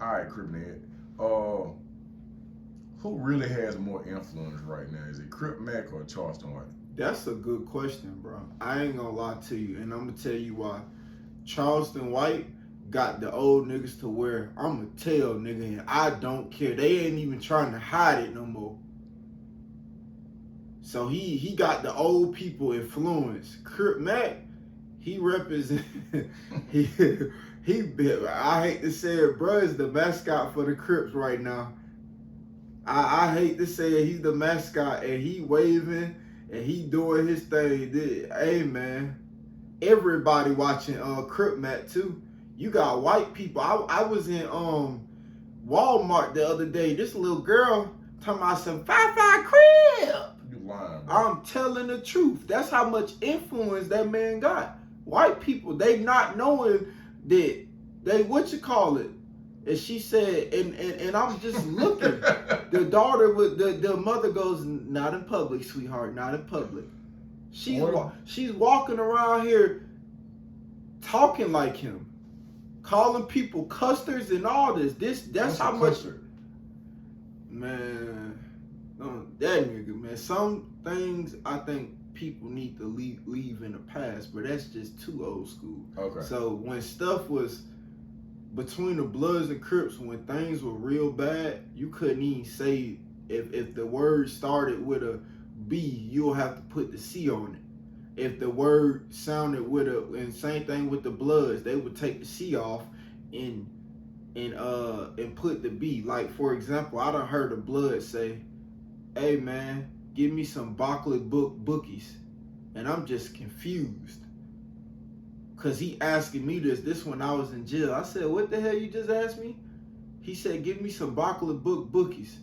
All right, Crip Ned. Who really has more influence right now? Is it Crip Mac or Charleston White? That's a good question, bro. I ain't gonna lie to you, and I'm gonna tell you why. Charleston White got the old niggas to where I'ma tell nigga, and I don't care. They ain't even trying to hide it no more. So he got the old people influence. Crip Mac, he represent he I hate to say it, bro, is the mascot for the Crips right now. I hate to say it, he's the mascot and he waving and he doing his thing. Hey man, everybody watching Crip Mac too. You got white people. I was in Walmart the other day. This little girl talking about some 5-5 Crip. You lying, bro. I'm telling the truth. That's how much influence that man got. White people, they not knowing that they what you call it. And she said, and I'm just looking. The daughter with the mother goes, not in public, sweetheart, not in public. She's walking around here talking like him, calling people custers and all this. That's how much. Man, that nigga, man. Some things I think people need to leave in the past, but that's just too old school. Okay. So when stuff was between the Bloods and Crips, when things were real bad, you couldn't even say if the word started with a B, you'll have to put the C on it. If the word sounded with and same thing with the Bloods, they would take the C off and put the B. Like for example, I done heard a Blood say, "Hey man, give me some Backlund bookies," and I'm just confused. Cause he asking me this when I was in jail. I said, "What the hell you just asked me?" He said, "Give me some Backlund bookies."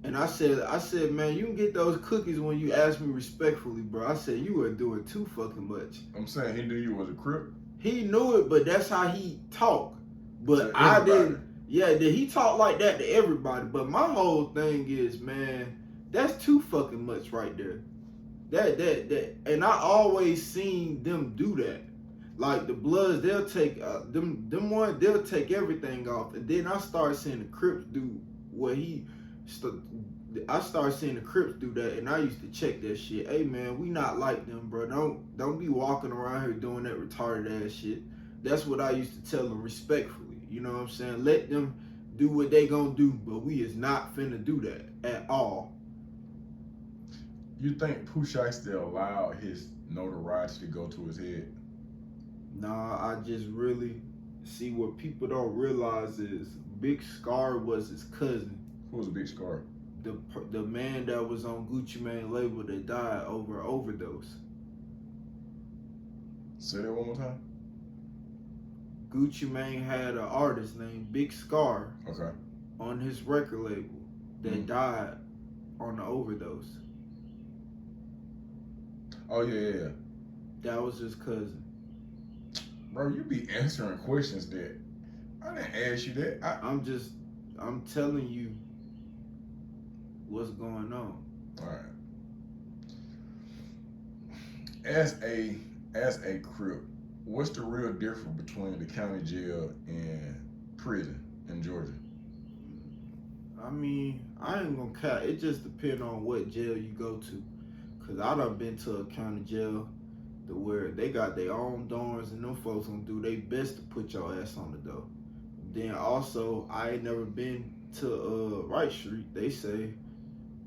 And I said, "Man, you can get those cookies when you ask me respectfully, bro." I said, "You are doing too fucking much." I'm saying he knew you was a Crip. He knew it, but that's how he talked. But I didn't. Yeah, he talked like that to everybody. But my whole thing is, man, that's too fucking much right there. That, and I always seen them do that. Like the Bloods, they'll take they'll take everything off, and then I started seeing the Crips do what I started seeing the Crips do that, and I used to check that shit. Hey man, we not like them, bro. Don't be walking around here doing that retarded ass shit. That's what I used to tell them respectfully. You know what I'm saying? Let them do what they gonna do, but we is not finna do that at all. You think Pooh Shiesty allowed his notoriety to go to his head? Nah, I just really see what people don't realize is Big Scar was his cousin. Who was a Big Scar? The man that was on Gucci Mane label that died over overdose. Say that one more time. Gucci Mane had an artist named Big Scar on his record label that died on the overdose. Oh yeah. That was his cousin. Bro, you be answering questions that I didn't ask you that. I'm telling you what's going on. All right. As a Crip, what's the real difference between the county jail and prison in Georgia? I mean, I ain't gonna count. It just depends on what jail you go to. Cause I done been to a county jail to where they got their own dorms and them folks gonna do their best to put your ass on the door. Then also, I ain't never been to Wright Street. They say,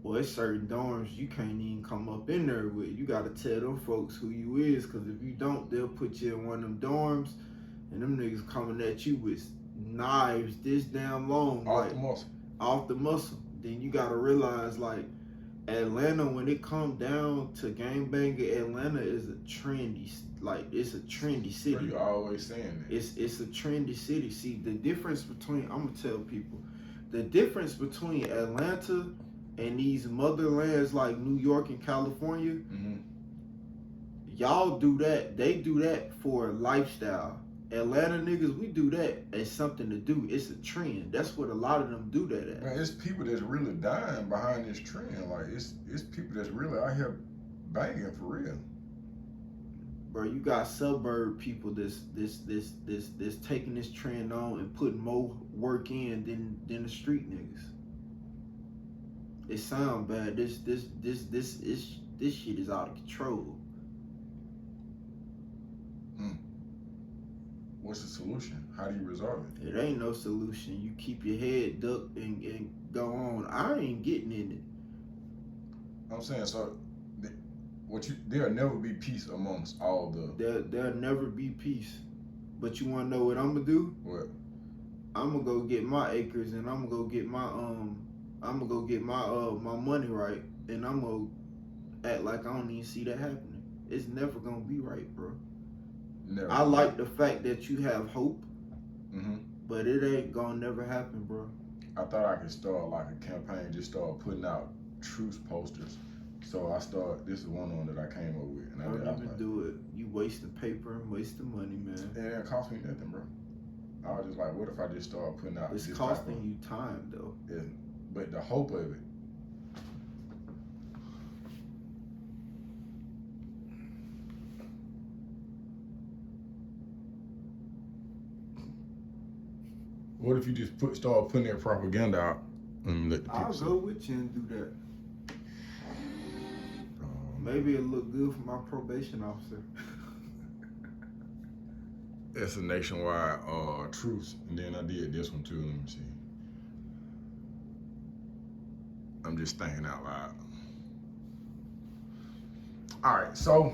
well, it's certain dorms you can't even come up in there with. You gotta tell them folks who you is, cause if you don't, they'll put you in one of them dorms, and them niggas coming at you with knives this damn long. Off the muscle. Off the muscle. Then you gotta realize, like, Atlanta, when it comes down to gangbanging, Atlanta is a trendy, it's a trendy city. Bro, you always saying that. It's a trendy city. See, the difference between, I'm gonna tell people, the difference between Atlanta and these motherlands like New York and California, y'all do that, they do that for a lifestyle. Atlanta niggas, we do that as something to do. It's a trend. That's what a lot of them do that at. Man, it's people that's really dying behind this trend. Like it's people that's really out here banging for real. bro, you got suburb people this taking this trend on and putting more work in than the street niggas. It sound bad. This shit is out of control. What's the solution? How do you resolve it? It ain't no solution. You keep your head ducked and go on. I ain't getting in it. I'm saying, so there'll never be peace amongst all the. There'll never be peace. But you wanna know what I'm gonna do? What? I'm gonna go get my acres and I'm gonna go get my my money right, and I'm gonna act like I don't even see that happening. It's never gonna be right, bro. Never. I like the fact that you have hope, Mm-hmm. but it ain't gonna never happen, bro. I thought I could start like a campaign, just start putting out truce posters. So this is one that I came up with. And Don't even do it. You wasting paper and wasting money, man. It didn't cost me nothing, bro. I was just like, what if I just start putting out It's this costing you time, though. Yeah, but the hope of it. What if you just start putting that propaganda out and let the people I'll see? go with you and do that. Maybe it'll look good for my probation officer. It's a nationwide truce, and then I did this one too. Let me see. I'm just thinking out loud. All right, so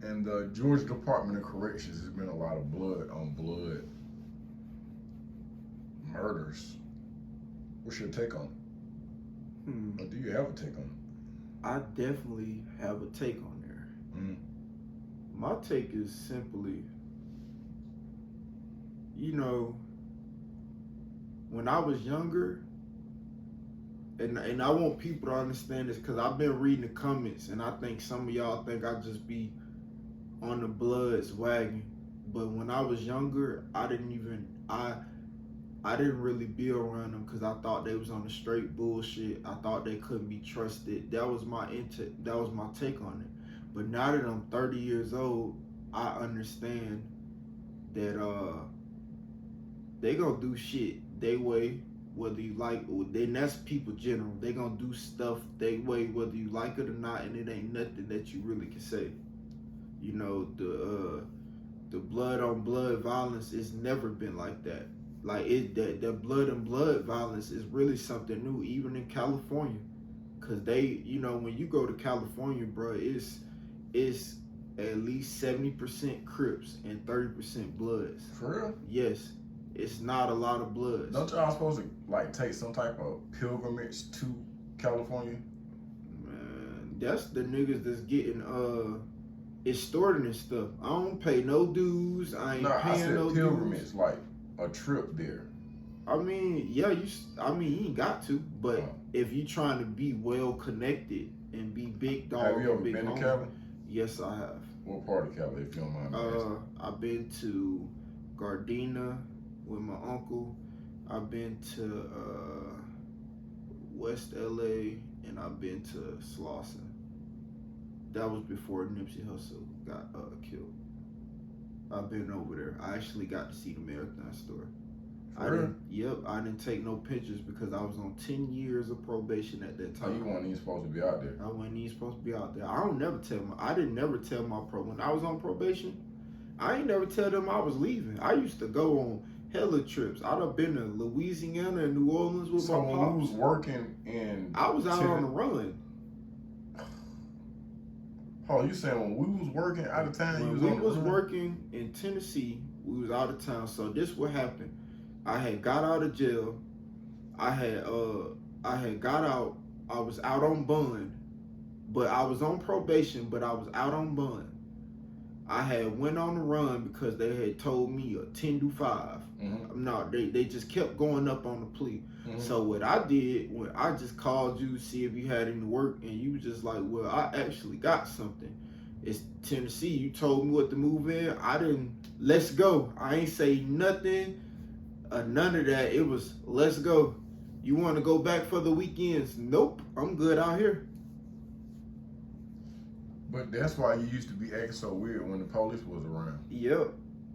in the Georgia Department of Corrections, there's been a lot of blood on blood murders. What's your take on it? Or do you have a take on it? I definitely have a take on there. My take is simply, you know, when I was younger, and I want people to understand this because I've been reading the comments and I think some of y'all think I just be on the Bloods wagon. But when I was younger, I didn't really be around them because I thought they was on the straight bullshit. I thought they couldn't be trusted. That was my take on it. But now that I'm 30 years old, I understand that they gonna do shit they way, whether you like, then that's people general. They gonna do stuff they way, whether you like it or not, and it ain't nothing that you really can say. You know, the blood on blood violence, it's never been like that. Like that blood and blood violence is really something new, even in California, cause they, you know, when you go to California, bro, it's at least 70% Crips and 30% Bloods. For real? Yes, it's not a lot of Bloods. Don't y'all supposed to like take some type of pilgrimage to California? Man, that's the niggas that's getting extorted and stuff. I don't pay no dues. I ain't paying no pilgrimage, dues. like a trip there. I mean, yeah, you ain't got to, but if you trying to be well connected and be big dog, have you ever big been home, to Cali? Yes, I have. What part of Cali, if you don't mind me asking? I've been to Gardena with my uncle. I've been to West LA, and I've been to Slauson. That was before Nipsey Hussle got killed. I've been over there. I actually got to see the Marathon store. I didn't take no pictures because I was on 10 years of probation at that time. Oh, you weren't even supposed to be out there. I wasn't even supposed to be out there. I didn't never tell my when I was on probation, I ain't never tell them I was leaving. I used to go on hella trips. I'd have been to Louisiana and New Orleans with my pops. So when you was working in... I was out on the run. Oh, you saying when we was working out of town, when we was working in Tennessee, we was out of town. So this what happened. I had got out of jail. I had got out. I was out on bond, but I was on probation, but I was out on bond. I had went on the run because they had told me a 10-5. Mm-hmm. No, they just kept going up on the plea. Mm-hmm. So what I did, when I just called you to see if you had any work, and you was just like, well, I actually got something. It's Tennessee. You told me what to move in. I didn't, let's go. I ain't say nothing, none of that. It was, let's go. You want to go back for the weekends? Nope, I'm good out here. But that's why you used to be acting so weird when the police was around. Yep.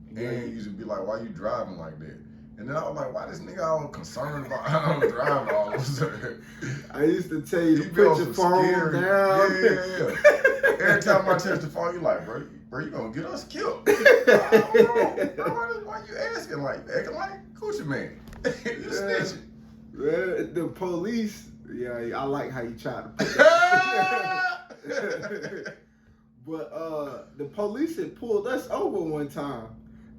And you used to be like, why you driving like that? And then I was like, why this nigga all concerned about how I'm driving all of a sudden? I used to tell you to be put on your some phone scary- down. Yeah. Every time I touch the phone, you like, bro, you gonna get us killed. I don't know. Why you asking like that? Acting like Coochie Man. You snitching. The police, I like how you try to put that. But the police had pulled us over one time,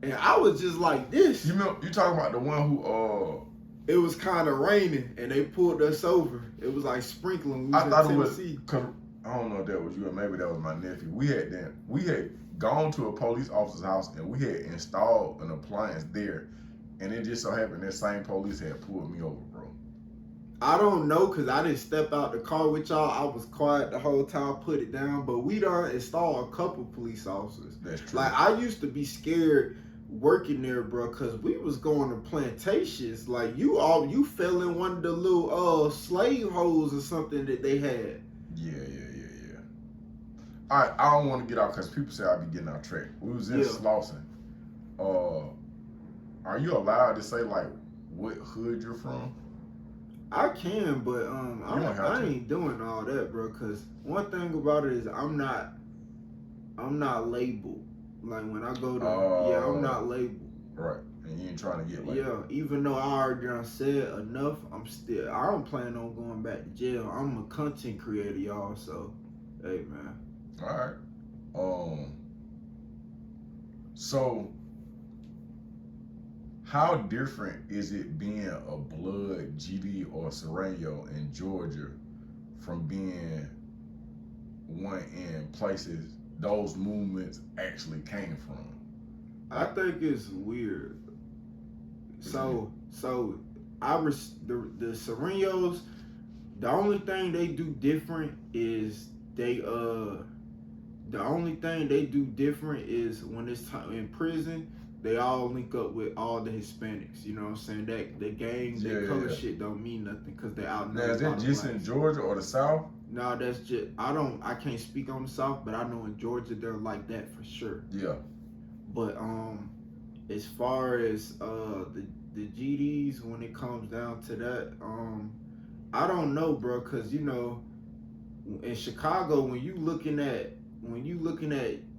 and I was just like this. You talking about the one who It was kind of raining, and they pulled us over. It was like sprinkling. We I was thought in it was Tennessee. because I don't know if that was you or maybe that was my nephew. We had gone to a police officer's house and we had installed an appliance there, and it just so happened that same police had pulled me over, bro. I don't know, because I didn't step out the car with y'all. I was quiet the whole time, put it down. But we done installed a couple police officers. That's true. Like, I used to be scared working there, bro, because we was going to plantations. Like, you fell in one of the little slave holes or something that they had. Yeah. All right, I don't want to get out because people say I be getting out track. We was in Slauson. Are you allowed to say like what hood you're from? I can, but I ain't doing all that, bro. Cause one thing about it is I'm not labeled. Like when I go to, I'm not labeled. Right, and you ain't trying to get labeled. Yeah, even though I already done said enough, I don't plan on going back to jail. I'm a content creator, y'all. So, hey, man. All right. So how different is it being a blood GD or Sereno in Georgia from being one in places those movements actually came from? I think it's weird. So the Serenos, the only thing they do different is when it's time in prison, they all link up with all the Hispanics. You know what I'm saying? That the gang, that color shit don't mean nothing because they're out. Now, is that just in Georgia or the South? No, that's just I can't speak on the South, but I know in Georgia they're like that for sure. Yeah. But as far as the GDs, when it comes down to that, I don't know, bro, because you know, in Chicago, when you looking at,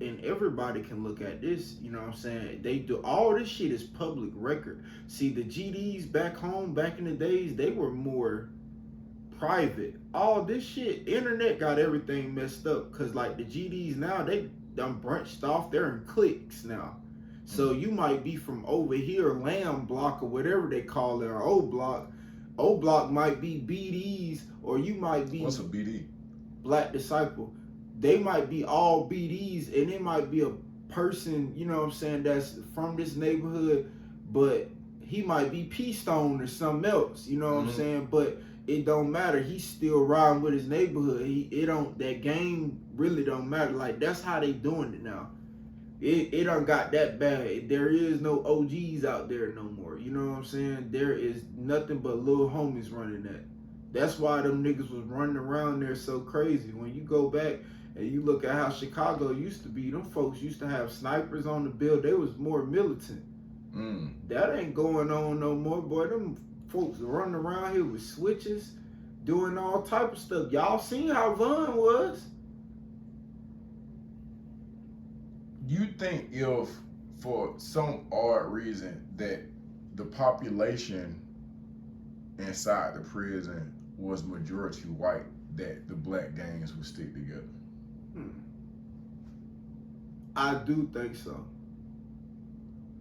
and everybody can look at this, you know what I'm saying? They do all this shit is public record. See, the GDs back home, back in the days, they were more private. All this shit, internet got everything messed up. Cause like the GDs now, they done branched off. They're in cliques now. So you might be from over here, Lamb Block or whatever they call it, or O Block. O Block might be BDs, or you might be. What's a BD? Black Disciple. They might be all BDs, and it might be a person, you know what I'm saying, that's from this neighborhood, but he might be P-Stone or something else, you know what I'm saying? But it don't matter. He's still riding with his neighborhood. That game really don't matter. Like, that's how they doing it now. It done got that bad. There is no OGs out there no more. You know what I'm saying? There is nothing but little homies running that. That's why them niggas was running around there so crazy. When you go back and you look at how Chicago used to be, them folks used to have snipers on the bill. They was more militant. That ain't going on no more, boy. Them folks running around here with switches, doing all type of stuff. Y'all seen how Vaughn was. You think if, for some odd reason, that the population inside the prison was majority white, that the black gangs would stick together? I do think so.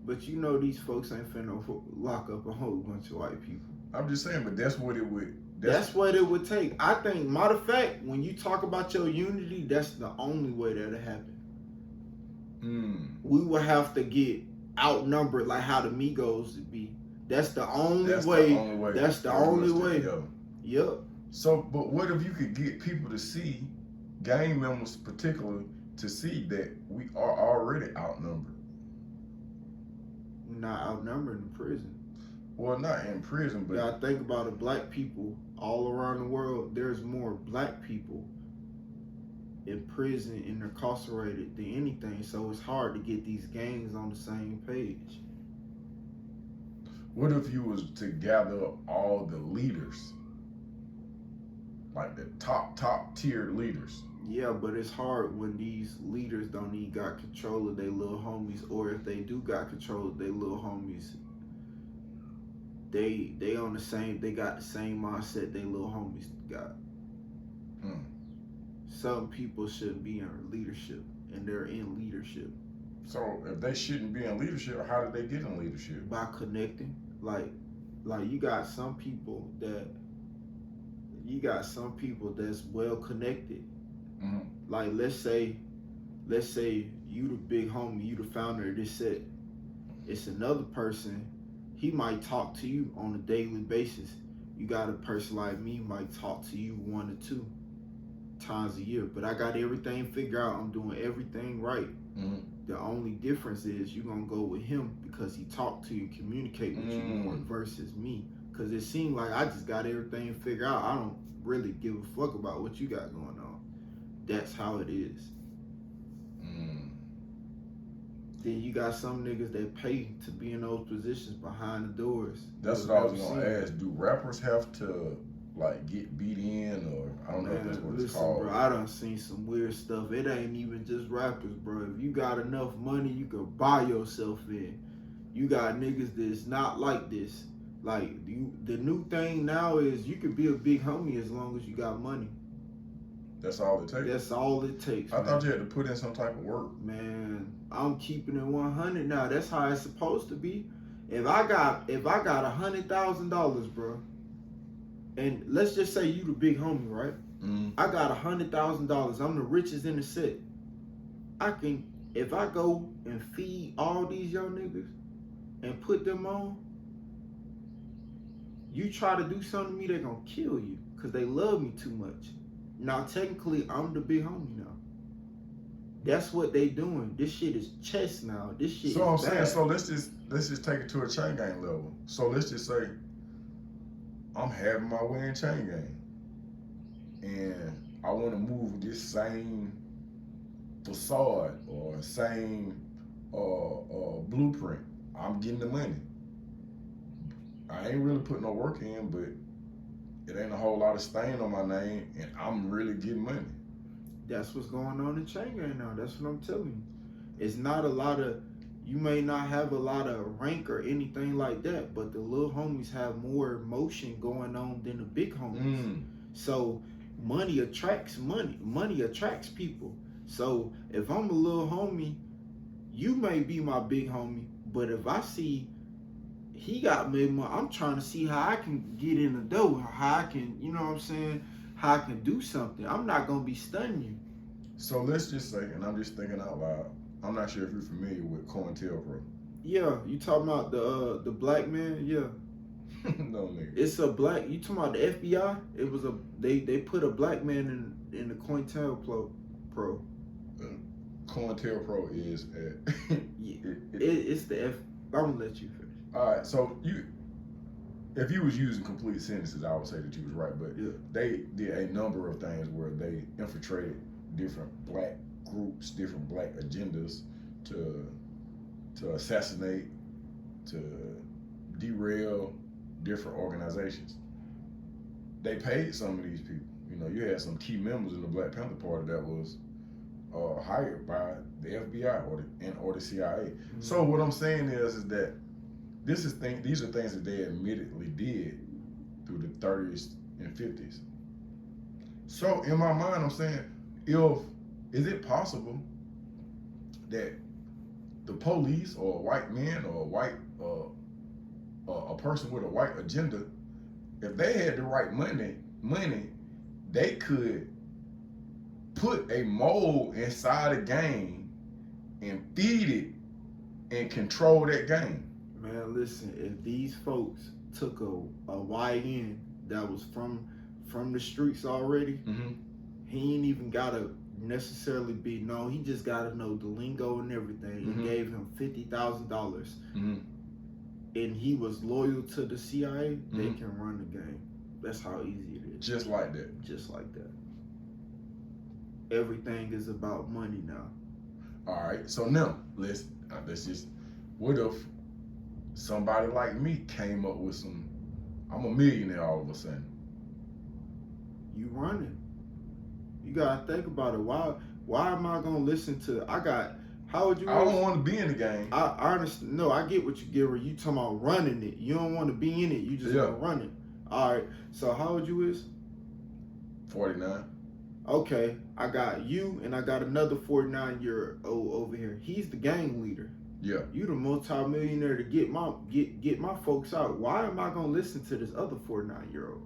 But you know these folks ain't finna lock up a whole bunch of white people. I'm just saying, but that's what it would... That's what it would take. I think, matter of fact, when you talk about your unity, that's the only way that'll happen. We would have to get outnumbered like how the Migos would be. That's the only way. That's the only way. Yep. So, but what if you could get people to see, gang members particularly, to see that we are already outnumbered? Not outnumbered in prison. Well, not in prison, but... I think about the black people all around the world. There's more black people in prison and incarcerated than anything. So it's hard to get these gangs on the same page. What if you was to gather up all the leaders, like the top tier leaders? Yeah, but it's hard when these leaders don't even got control of their little homies, or if they do got control of their little homies, they on the same, they got the same mindset they little homies got. Some people shouldn't be in leadership, and they're in leadership. So if they shouldn't be in leadership, how did they get in leadership? By connecting. Like you got some people that's well connected. Mm-hmm. Like let's say you the big homie, you the founder of this set. It's another person, he might talk to you on a daily basis. You got a person like me might talk to you 1 or 2 times a year, but I got everything figured out. I'm doing everything right. Mm-hmm. The only difference is you're gonna go with him because he talked to you, communicate with you more versus me. Cause it seemed like I just got everything figured out. I don't really give a fuck about what you got going on. That's how it is. Then you got some niggas that pay to be in those positions behind the doors. That's what I was gonna ask. Do rappers have to like get beat in, or I don't know if that's what it's called? Bro, I done seen some weird stuff. It ain't even just rappers, bro. If you got enough money, you can buy yourself in. You got niggas that's not like this. Like the new thing now is you can be a big homie as long as you got money. That's all it takes. That's all it takes. I thought you had to put in some type of work. Man, I'm keeping it 100 now. That's how it's supposed to be. If I got $100,000, bro, and let's just say you the big homie, right? I got $100,000. I'm the richest in the set. If I go and feed all these young niggas and put them on, you try to do something to me, they're gonna kill you because they love me too much. Now, technically, I'm the big homie now. That's what they doing. This shit is chess now. This shit so is I'm bad. saying, so let's just take it to a chain gang level. So let's just say I'm having my way in chain gang, and I want to move this same facade or same blueprint. I'm getting the money. I ain't really putting no work in, but it ain't a whole lot of stain on my name, and I'm really getting money. That's what's going on in chain gang now. That's what I'm telling you. It's not a lot of, you may not have a lot of rank or anything like that, but the little homies have more emotion going on than the big homies. So money attracts money. Money attracts people. So if I'm a little homie, you may be my big homie, but if I see he got made money, I'm trying to see how I can get in the door, how I can, you know what I'm saying, how I can do something. I'm not gonna be stunning you. So let's just say, and I'm just thinking out loud, I'm not sure if you're familiar with COINTELPRO. Yeah, you talking about the black man? Yeah. No nigga. It's a black. You talking about the FBI? It was they put a black man in the COINTELPRO. COINTELPRO is it's the F. I'm gonna let you finish. All right, so if you was using complete sentences, I would say that you was right, but yeah, they did a number of things where they infiltrated different black groups, different black agendas to assassinate, to derail different organizations. They paid some of these people. You know, you had some key members in the Black Panther Party that was hired by the FBI or the CIA. Mm-hmm. So what I'm saying is that these are things that they admittedly did through the 30s and 50s. So in my mind, I'm saying, is it possible that the police or a white man or a person with a white agenda, if they had the right money, they could put a mold inside a gang and feed it and control that gang? Man, listen, if these folks took a YN that was from the streets already, he ain't even gotta necessarily be known. He just gotta know the lingo and everything. And gave him $50,000, and he was loyal to the CIA. They can run the game. That's how easy it is. Just like that. Just like that. everything is about money now. All right. So now let's just. What if somebody like me came up with some? I'm a millionaire all of a sudden. You running. You gotta think about it. Why am I gonna listen to? How would you? I don't want to be in the game. I understand. No, I get what you get. Where you talking about running it? You don't want to be in it. You just want to run it. All right. So how old you is? 49. Okay, I got you, and I got another 49-year-old over here. He's the gang leader. Yeah. You the multi-millionaire to get my folks out. Why am I gonna listen to this other 49-year-old?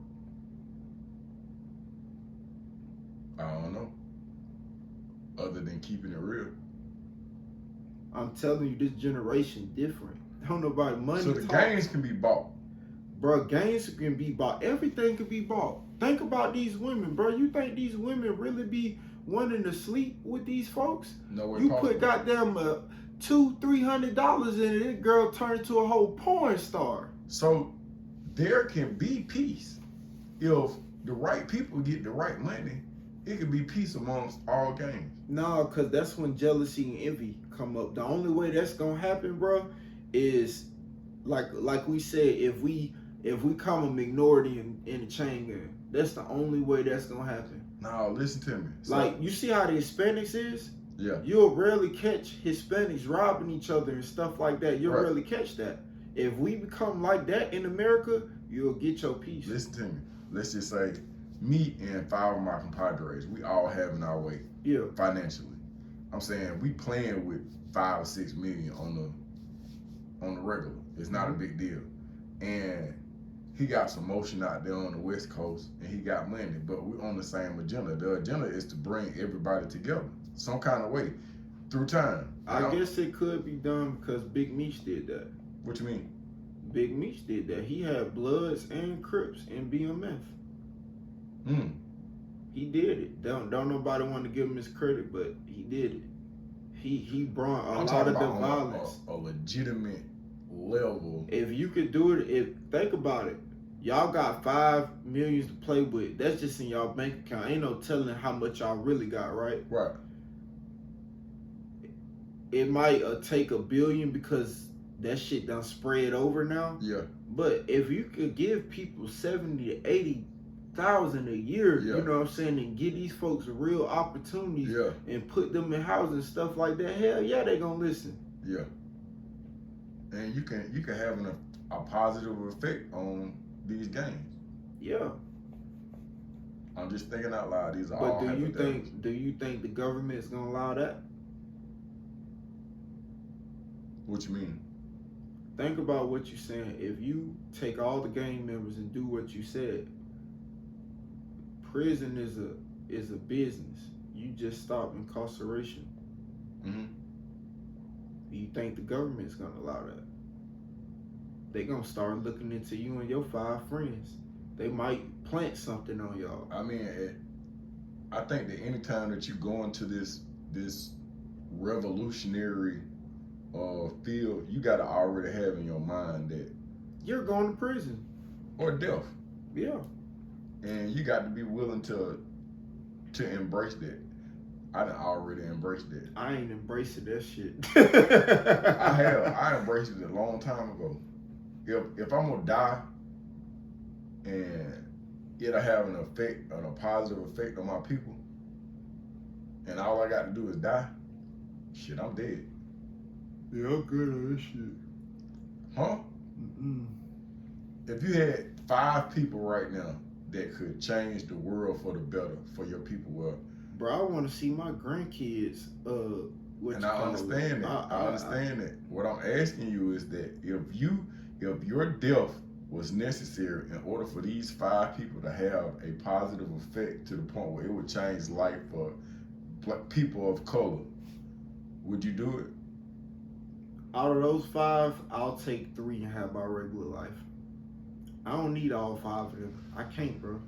I don't know. Other than keeping it real. I'm telling you, this generation different. Don't nobody money. So the games can be bought. Bro, games can be bought. Everything can be bought. Think about these women, bro. You think these women really be wanting to sleep with these folks? No way You possible. put goddamn $200-300 in it, this girl turned into a whole porn star. So there can be peace if the right people get the right money. It could be peace amongst all gangs. No, cause that's when jealousy and envy come up. The only way that's gonna happen, bro, is like we said, if we come a minority in the chain gang, that's the only way that's gonna happen. No, listen to me. So, Like, you see how the Hispanics is? yeah. You'll rarely catch Hispanics robbing each other and stuff like that. You'll Right. rarely catch that. If we become like that in America, you'll get your peace. Listen to me. Let's just say me and 5 of my compadres, we all having our way Yeah. financially. I'm saying we playing with 5 or 6 million on the regular. It's not a big deal. And he got some motion out there on the West Coast, and he got money, but we're on the same agenda. The agenda is to bring everybody together some kind of way through time. I guess it could be done because Big Meech did that. What you mean? Big Meech did that. He had Bloods and Crips in BMF. He did it. Don't nobody want to give him his credit, but he did it. He brought a lot of the violence. A legitimate level. If you could do it, think about it. Y'all got $5 million to play with. That's just in y'all bank account. Ain't no telling how much y'all really got, right? Right. It might take $1 billion because that shit done spread over now. Yeah. But if you could give people 70 to 80,000 a year, Yeah. you know what I'm saying, and give these folks real opportunities Yeah. and put them in housing and stuff like that, hell yeah, they gonna listen. Yeah. And you can have a positive effect on these games. Yeah. I'm just thinking out loud. These are But all hypotheticals. do you think the government's gonna allow that? What you mean? Think about what you're saying. If you take all the gang members and do what you said, prison is a business. You just stop incarceration. Mm-hmm. Do you think the government's gonna allow that? They gonna start looking into you and your 5 friends. They might plant something on y'all. I mean, I think that anytime that you go into this revolutionary field, you gotta already have in your mind that You're going to prison. or death, Yeah. and you got to be willing to embrace that. I done already embraced that. I ain't embracing that shit. I have. I embraced it a long time ago. If I'm gonna die and it'll have a positive effect on my people, and all I got to do is die, shit, I'm dead. Yeah, I'm good on this shit. Huh? Mm-mm. If you had 5 people right now that could change the world for the better for your people, well, Bro, I want to see my grandkids. and I understand that. I understand that. What I'm asking you is that if your death was necessary in order for these 5 people to have a positive effect to the point where it would change life for people of color, would you do it? Out of those 5, I'll take 3 and have my regular life. I don't need all 5 of them. I can't, bro.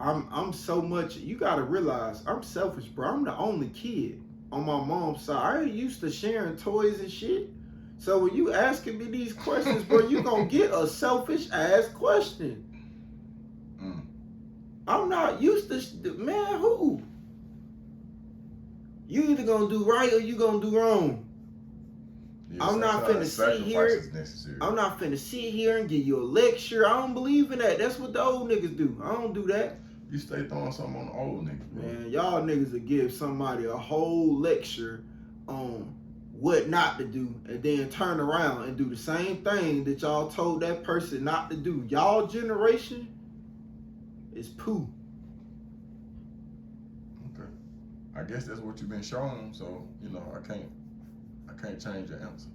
I'm so much. You gotta realize I'm selfish, bro. I'm the only kid on my mom's side. I ain't used to sharing toys and shit. So when you asking me these questions, bro, you gonna get a selfish ass question. I'm not used to man. Who? You either gonna do right or you gonna do wrong. Yeah, I'm not finna sometimes sit here. sacrifice is necessary. I'm not finna sit here and give you a lecture. I don't believe in that. That's what the old niggas do. I don't do that. You stay throwing something on the old niggas, bro. Man, y'all niggas will give somebody a whole lecture on what not to do and then turn around and do the same thing that y'all told that person not to do. Y'all generation is poo. Okay. I guess that's what you've been shown, so I can't change your answer.